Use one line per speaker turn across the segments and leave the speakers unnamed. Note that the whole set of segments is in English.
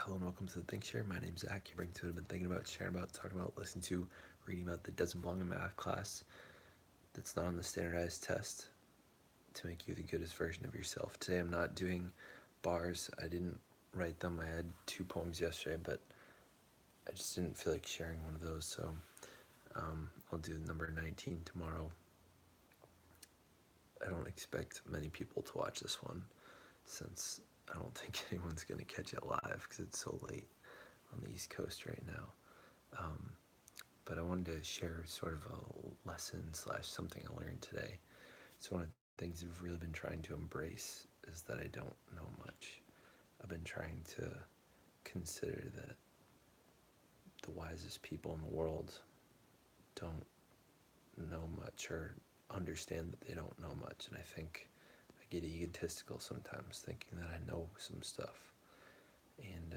Hello and welcome to the Think Share. My name's Zach. You bring to it. I've been thinking about, sharing about, talking about, listening to, reading about that doesn't belong in math class. That's not on the standardized test to make you the goodest version of yourself. Today I'm not doing bars. I didn't write them. I had two poems yesterday, but I just didn't feel like sharing one of those. So I'll do number 19 tomorrow. I don't expect many people to watch this one since I don't think anyone's going to catch it live because it's so late on the East Coast right now. But I wanted to share sort of a lesson slash something I learned today. So one of the things I've really been trying to embrace is that I don't know much. I've been trying to consider that the wisest people in the world don't know much or understand that they don't know much. And I think I get egotistical sometimes thinking that I know some stuff. And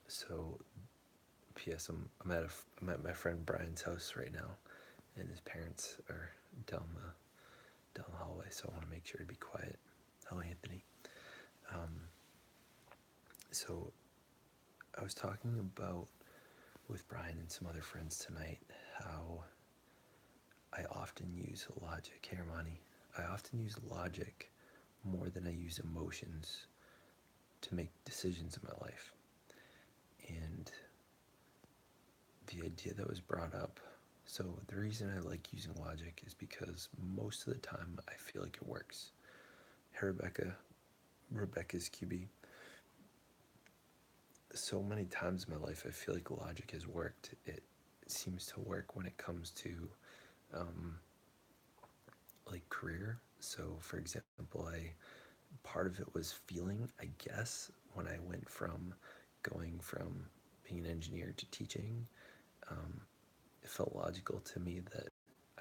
so, P.S. I'm at my friend Brian's house right now, and his parents are down the hallway, so I want to make sure to be quiet. Hello, Anthony. Um, so I was talking about with Brian and some other friends tonight how I often use logic. Hey, Armani. I often use logic more than I use emotions to make decisions in my life. And the idea that was brought up, so the reason I like using logic is because most of the time I feel like it works. Hey, Rebecca's QB. So many times in my life I feel like logic has worked. It seems to work when it comes to um, like career. So for example, I part of it was feeling, I guess, when I went from going from being an engineer to teaching. It felt logical to me that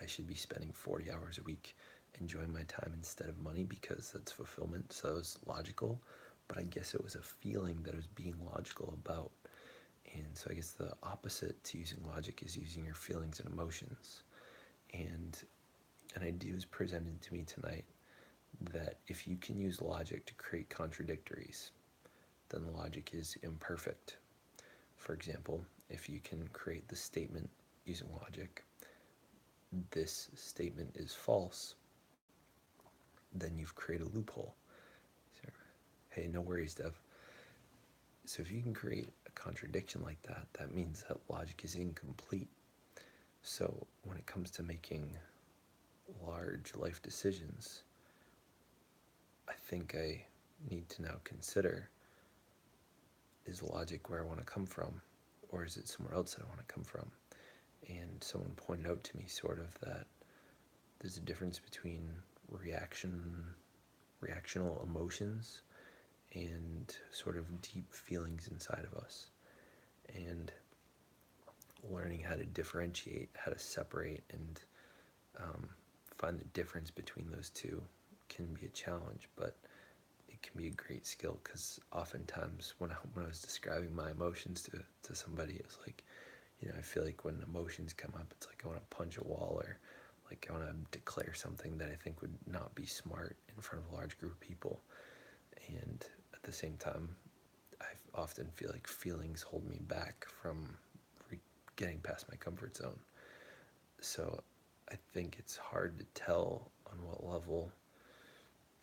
I should be spending 40 hours a week enjoying my time instead of money because that's fulfillment. So it was logical, but I guess it was a feeling that I was being logical about. And so I guess the opposite to using logic is using your feelings and emotions. And an idea was presented to me tonight that if you can use logic to create contradictories, then the logic is imperfect. For example, if you can create the statement using logic, this statement is false, then you've created a loophole. So, hey, no worries, Dev. So if you can create a contradiction like that, that means that logic is incomplete. So when it comes to making large life decisions, I think I need to now consider, is logic where I want to come from, or is it somewhere else that I want to come from? And someone pointed out to me sort of that there's a difference between reactional emotions and sort of deep feelings inside of us. And learning how to differentiate, how to separate, and um, find the difference between those two can be a challenge, but it can be a great skill because oftentimes when I was describing my emotions to somebody, it was like, I feel like when emotions come up, it's like I want to punch a wall or like I want to declare something that I think would not be smart in front of a large group of people. And at the same time, I often feel like feelings hold me back from getting past my comfort zone. So I think it's hard to tell on what level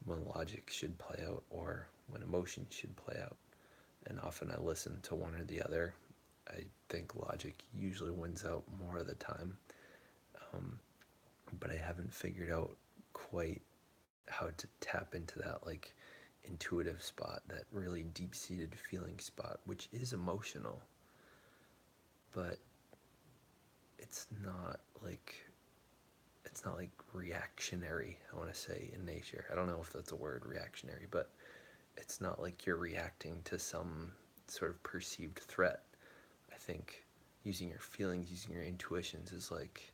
when logic should play out or when emotion should play out. And often I listen to one or the other. I think logic usually wins out more of the time, um, but I haven't figured out quite how to tap into that like intuitive spot, that really deep-seated feeling spot, which is emotional, but it's not like it's not like reactionary, I want to say, in nature. I don't know if that's a word, reactionary, but it's not like you're reacting to some sort of perceived threat. I think using your feelings, using your intuitions is like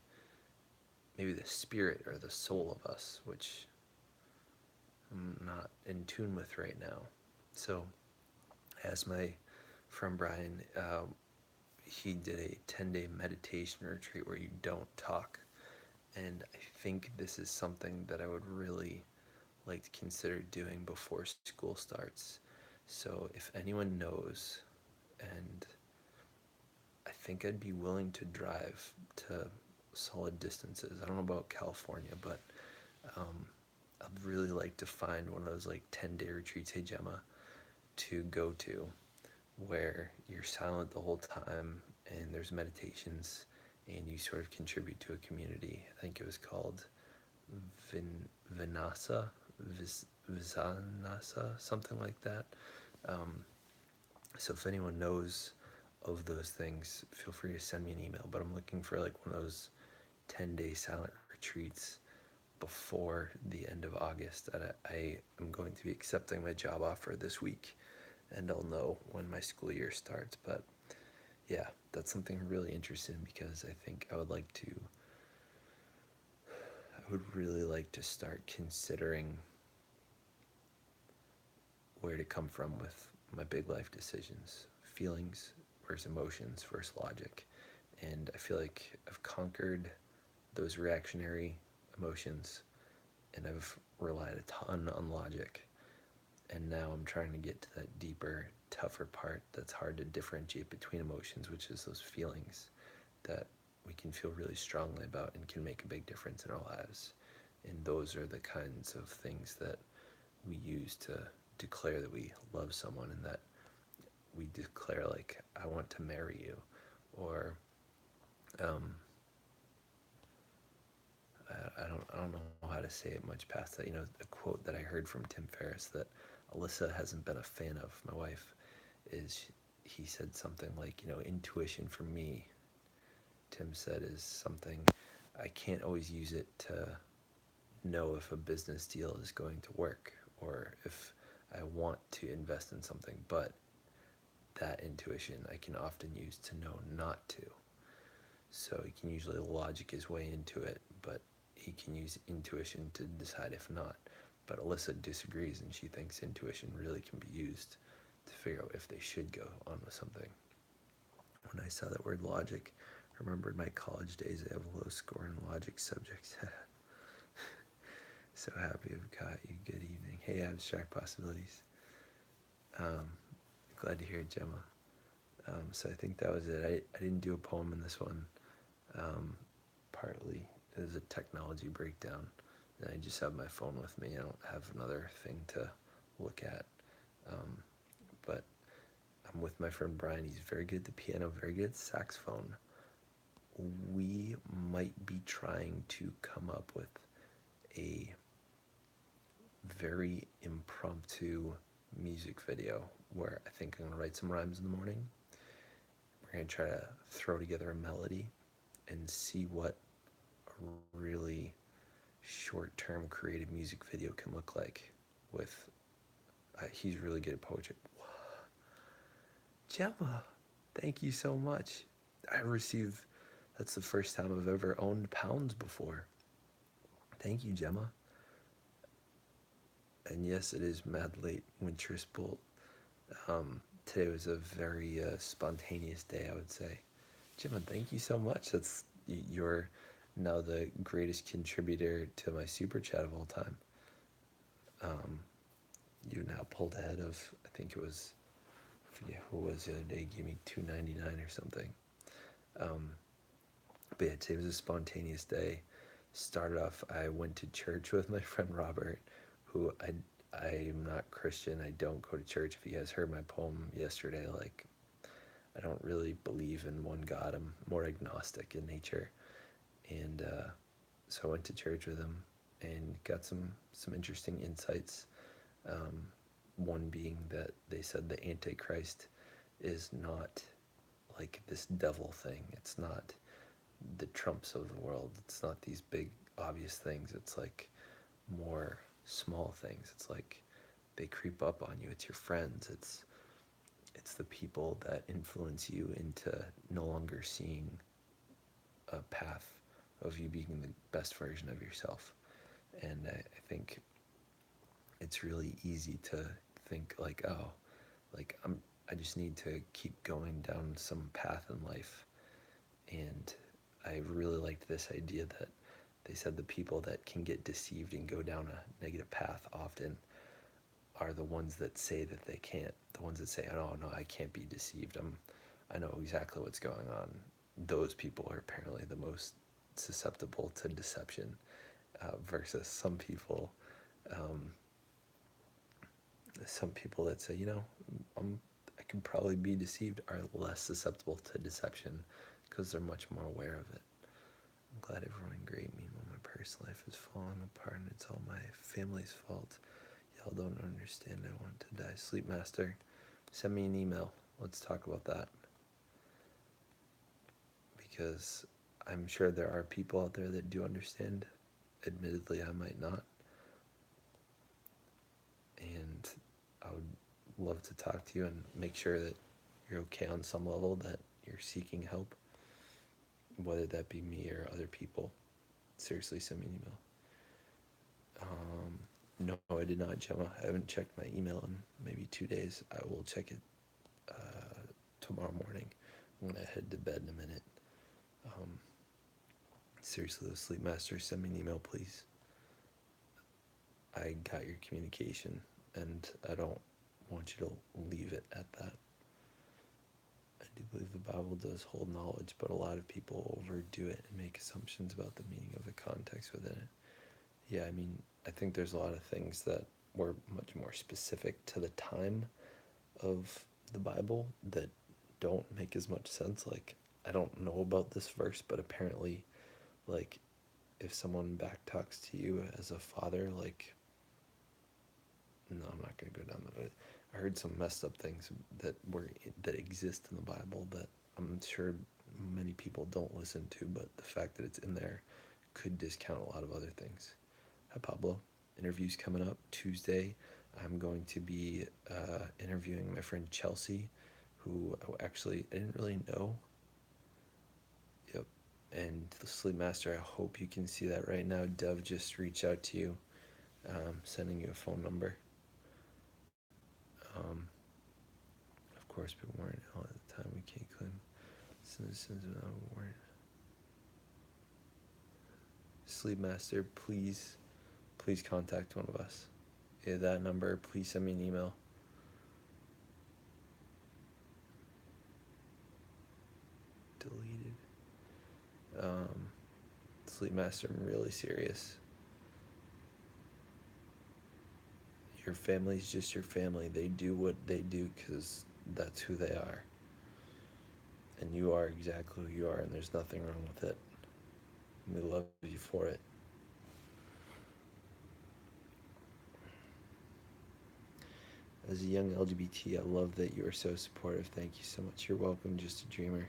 maybe the spirit or the soul of us, which I'm not in tune with right now. So, as my friend Brian, he did a 10-day meditation retreat where you don't talk. And I think this is something that I would really like to consider doing before school starts. So if anyone knows, and I think I'd be willing to drive to solid distances. I don't know about California, but um, I'd really like to find one of those like 10-day retreats, hey Gemma, to go to where you're silent the whole time and there's meditations and you sort of contribute to a community. I think it was called Vinasa, Visanasa, something like that. Um, so if anyone knows of those things, feel free to send me an email. But I'm looking for like one of those 10-day silent retreats before the end of August. That I am going to be accepting my job offer this week, and I'll know when my school year starts. But yeah, that's something I'm really interested in because I think I would really like to start considering where to come from with my big life decisions, feelings versus emotions versus logic. And I feel like I've conquered those reactionary emotions and I've relied a ton on logic. And now I'm trying to get to that deeper, tougher part that's hard to differentiate between emotions, which is those feelings that we can feel really strongly about and can make a big difference in our lives. And those are the kinds of things that we use to declare that we love someone and that we declare, like, I want to marry you, or um, I don't know how to say it much past that. A quote that I heard from Tim Ferriss that Alyssa hasn't been a fan of, my wife, is he said something like, intuition for me, Tim said, is something I can't always use it to know if a business deal is going to work or if I want to invest in something, but that intuition I can often use to know not to. So he can usually logic his way into it, but he can use intuition to decide if not. But Alyssa disagrees, and she thinks intuition really can be used to figure out if they should go on with something. When I saw that word logic, I remembered my college days. I have a low score in logic subjects. So happy I've got you. Good evening. Hey, abstract possibilities. Um, Glad to hear it, Gemma. So I think that was it. I didn't do a poem in this one. Um, Partly it was a technology breakdown. And I just have my phone with me. I don't have another thing to look at. Um, but I'm with my friend Brian. He's very good at the piano, very good at saxophone. We might be trying to come up with a very impromptu music video where I think I'm going to write some rhymes in the morning. We're going to try to throw together a melody and see what a really short-term creative music video can look like with he's really good at poetry. Gemma, thank you so much. That's the first time I've ever owned pounds before. Thank you, Gemma. And yes, it is mad late, Winter's Bolt. Today was a very spontaneous day, I would say. Gemma, thank you so much. You're now the greatest contributor to my super chat of all time. You now pulled ahead of, I think it was, I forget who it was the other day, gave me $2.99 or something. But yeah, today was a spontaneous day. Started off, I went to church with my friend Robert, who I'm not Christian. I don't go to church. If you guys heard my poem yesterday, like, I don't really believe in one God. I'm more agnostic in nature. And so I went to church with him and got some interesting insights. One being that they said the Antichrist is not like this devil thing. It's not the Trumps of the world. It's not these big obvious things. It's like more small things. It's like they creep up on you. It's your friends. It's the people that influence you into no longer seeing a path of you being the best version of yourself. And I think it's really easy to think like, oh, like I just need to keep going down some path in life. And I really liked this idea that they said the people that can get deceived and go down a negative path often are the ones that say that they can't. The ones that say, "Oh no, I can't be deceived. I know exactly what's going on." Those people are apparently the most susceptible to deception, versus um, some people that say, I can probably be deceived, are less susceptible to deception because they're much more aware of it. I'm glad everyone agreed. Meanwhile, my personal life is falling apart and it's all my family's fault. Y'all don't understand. I want to die. Sleep Master, send me an email. Let's talk about that. Because I'm sure there are people out there that do understand. Admittedly, I might not. And I would love to talk to you and make sure that you're okay on some level, that you're seeking help, whether that be me or other people. Seriously, send me an email. No, I did not, Gemma. I haven't checked my email in maybe 2 days. I will check it tomorrow morning. I'm going to head to bed in a minute. Seriously, the Sleep Master, send me an email, please. I got your communication, and I don't want you to leave it at that. I do believe the Bible does hold knowledge, but a lot of people overdo it and make assumptions about the meaning of the context within it. Yeah, I mean, I think there's a lot of things that were much more specific to the time of the Bible that don't make as much sense. Like, I don't know about this verse, but apparently, like, if someone backtalks to you as a father, like, no, I'm not gonna go down that road. I heard some messed up things that exist in the Bible that I'm sure many people don't listen to, but the fact that it's in there could discount a lot of other things. Hi, Pablo. Interviews coming up Tuesday. I'm going to be interviewing my friend Chelsea, who actually I didn't really know. Yep. And the Sleep Master, I hope you can see that right now. Dev just reached out to you, sending you a phone number. Of course, but we weren't all at the time. We can't claim citizens without a warrant. Sleep Master, please contact one of us. Yeah, that number. Please send me an email. Deleted. Sleep Master, I'm really serious. Your family's just your family. They do what they do because that's who they are. And you are exactly who you are, and there's nothing wrong with it. And we love you for it. As a young LGBT, I love that you are so supportive. Thank you so much. You're welcome, Just a Dreamer.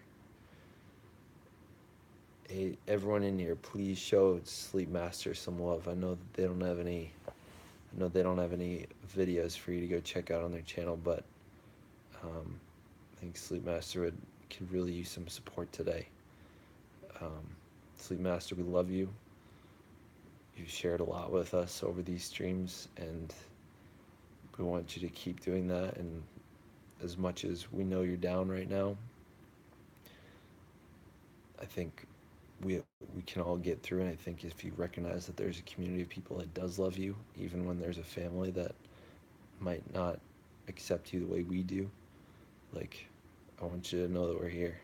Hey, everyone in here, please show Sleep Master some love. I know that they don't have any videos for you to go check out on their channel, but I think Sleep Master could really use some support today. Sleep Master, we love you. You've shared a lot with us over these streams, and we want you to keep doing that. And as much as we know you're down right now, I think we can all get through. And I think if you recognize that there's a community of people that does love you, even when there's a family that might not accept you the way we do, like, I want you to know that we're here.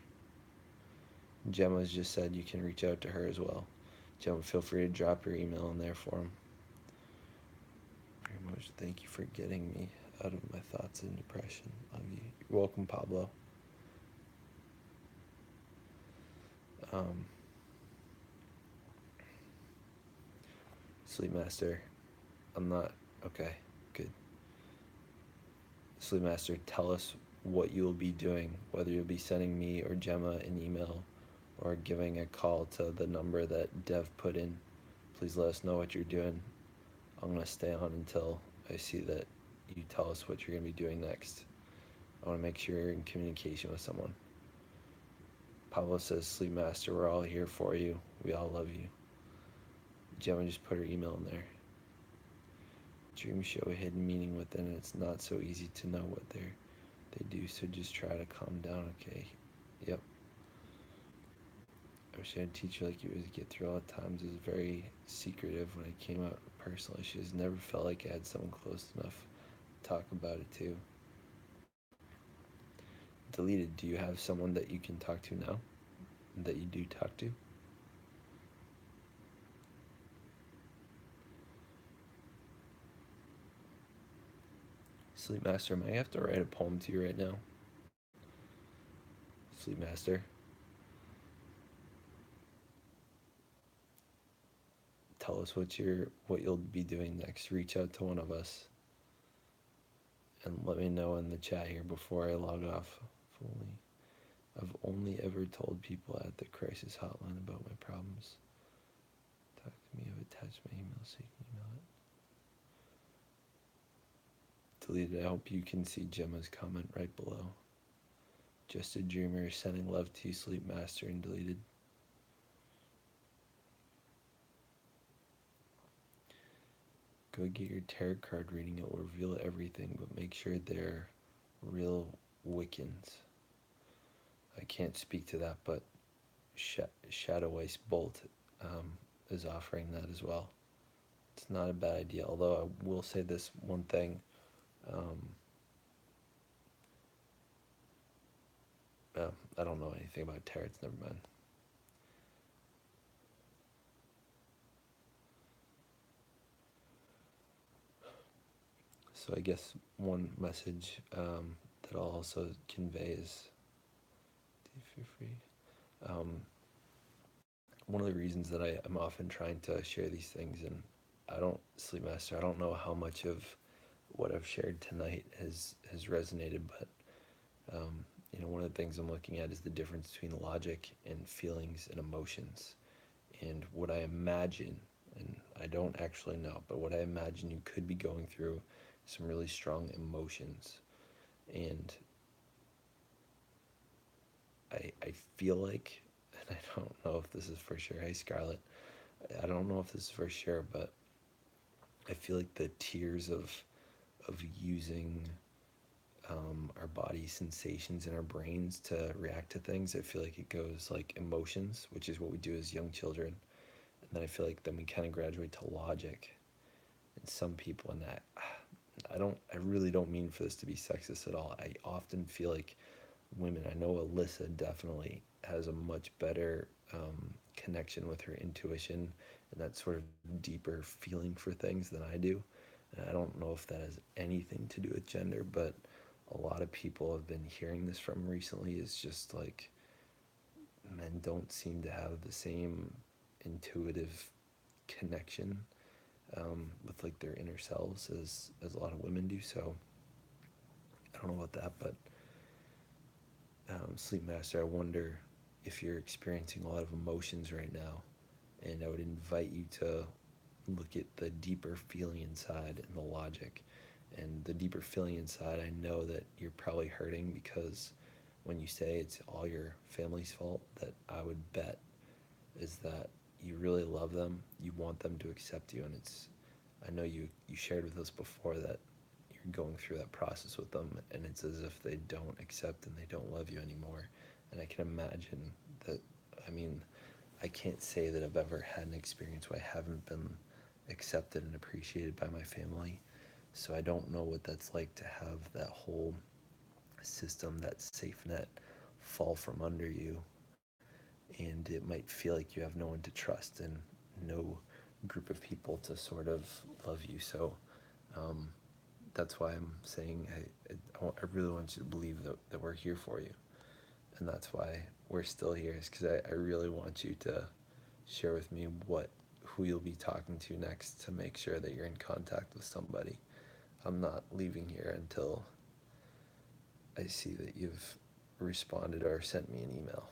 Gemma's just said you can reach out to her as well. Gemma, feel free to drop your email in there for him. Very much. Thank you for getting me out of my thoughts and depression. Love you. You're welcome, Pablo. Sleep Master, I'm not okay. Good. Sleep Master, tell us what you'll be doing, whether you'll be sending me or Gemma an email or giving a call to the number that Dev put in. Please let us know what you're doing. I'm going to stay on until I see that you tell us what you're going to be doing next. I want to make sure you're in communication with someone. Pablo says, Sleep Master, we're all here for you. We all love you. Gemma just put her email in there. Dreams show a hidden meaning within it. It's not so easy to know what they do, so just try to calm down, okay? Yep. I wish I had a teacher like you to get through all the times. It was very secretive when I came out personally. She has never felt like I had someone close enough talk about it too. Deleted, do you have someone that you can talk to now? That you do talk to? Sleep Master, I might have to write a poem to you right now. Sleep Master, tell us what you'll be doing next. Reach out to one of us and let me know in the chat here before I log off. Fully. I've only ever told people at the crisis hotline about my problems. Talk to me. I've attached my email so you can email it. Deleted. I hope you can see Gemma's comment right below. Just a dreamer sending love to you, Sleep Master, and deleted. Go get your tarot card reading. It will reveal everything, but make sure they're real Wiccans. I can't speak to that, but Shadow Ice Bolt is offering that as well. It's not a bad idea, although I will say this one thing. I don't know anything about tarots, never mind. So I guess one message that I'll also convey is, feel free. One of the reasons that I'm often trying to share these things, and I don't, Sleep Master, I don't know how much of what I've shared tonight has resonated, but one of the things I'm looking at is the difference between logic and feelings and emotions. And what I imagine, and I don't actually know, but what I imagine you could be going through some really strong emotions. And I feel like, and I don't know if this is for sure, hey Scarlett, I don't know if this is for sure, but I feel like the tears of using our body sensations in our brains to react to things, I feel like it goes like emotions, which is what we do as young children, and then I feel like then we kind of graduate to logic. And some people, and that I really don't mean for this to be sexist at all. I often feel like women, I know Alyssa definitely has a much better connection with her intuition and that sort of deeper feeling for things than I do. And I don't know if that has anything to do with gender, but a lot of people have been hearing this from recently is just like men don't seem to have the same intuitive connection with like their inner selves as a lot of women do. So I don't know about that, but Sleep Master, I wonder if you're experiencing a lot of emotions right now, and I would invite you to look at the deeper feeling inside and the logic. And the deeper feeling inside, I know that you're probably hurting because when you say it's all your family's fault, that I would bet is that you really love them, you want them to accept you, and I know you shared with us before that you're going through that process with them, and it's as if they don't accept and they don't love you anymore. And I can imagine that, I mean, I can't say that I've ever had an experience where I haven't been accepted and appreciated by my family. So I don't know what that's like to have that whole system, that safe net, fall from under you. And it might feel like you have no one to trust and no group of people to sort of love you. So um, that's why I'm saying I really want you to believe that we're here for you. And that's why we're still here, is because I really want you to share with me who you'll be talking to next to make sure that you're in contact with somebody. I'm not leaving here until I see that you've responded or sent me an email,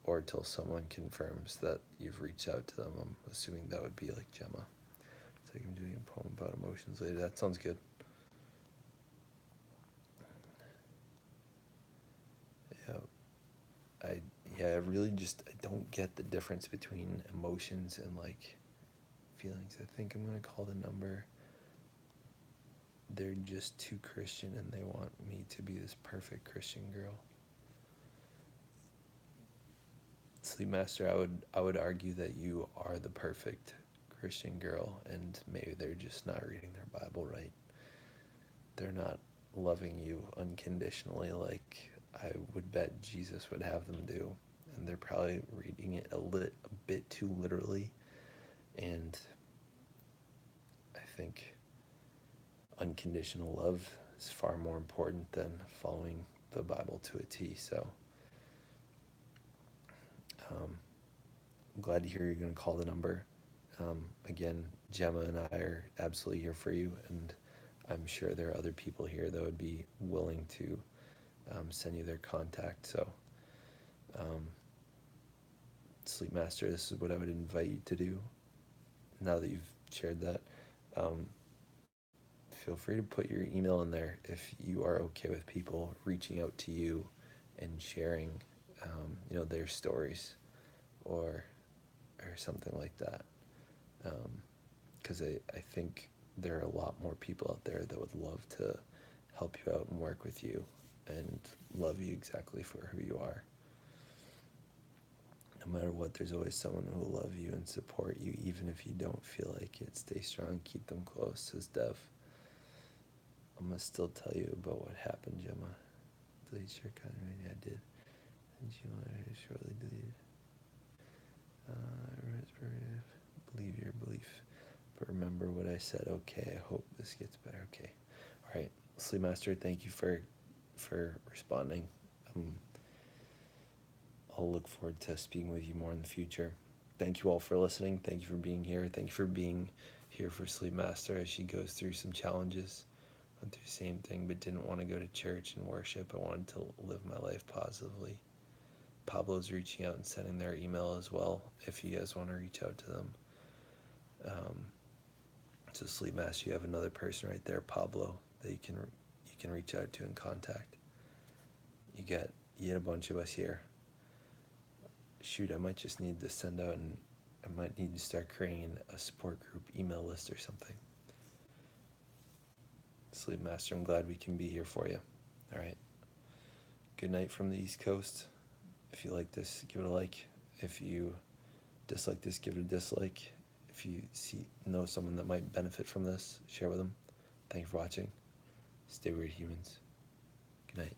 or till someone confirms that you've reached out to them. I'm assuming that would be like Gemma. It's like I'm doing a poem about emotions later. That sounds good. Yeah, I I really just I don't get the difference between emotions and like feelings. I think I'm gonna call the number. They're just too Christian and they want me to be this perfect Christian girl. Sleep Master, I would argue that you are the perfect Christian girl, and maybe they're just not reading their Bible right. they're not loving you unconditionally like I would bet Jesus would have them do. And they're probably reading it a bit too literally. And I think unconditional love is far more important than following the Bible to a T. So I'm glad to hear you're going to call the number. Again, Gemma and I are absolutely here for you, and I'm sure there are other people here that would be willing to send you their contact. So, Sleep Master, this is what I would invite you to do now that you've shared that. Feel free to put your email in there if you are okay with people reaching out to you and sharing, their stories or something like that. Because I think there are a lot more people out there that would love to help you out and work with you and love you exactly for who you are. No matter what, there's always someone who will love you and support you, even if you don't feel like it. Stay strong, keep them close, says Dev. I'm going to still tell you about what happened, Gemma. Delete your comment. I did. And she wanted to shortly delete. Believe your belief. But remember what I said. Okay, I hope this gets better. Okay. All right. Sleep Master, thank you for responding. I'll look forward to speaking with you more in the future. Thank you all for listening. Thank you for being here. Thank you for being here for Sleep Master as she goes through some challenges. Went through the same thing, but didn't want to go to church and worship. I wanted to live my life positively. Pablo's reaching out and sending their email as well if you guys want to reach out to them. So Sleep Master, you have another person right there, Pablo, that you can reach out to and contact. You get a bunch of us here. Shoot, I might just need to send out, and I might need to start creating a support group email list or something. Sleep Master, I'm glad we can be here for you. All right. Good night from the East Coast. If you like this, give it a like. If you dislike this, give it a dislike. If you know someone that might benefit from this, share with them. Thank you for watching. Stay weird, humans. Good night.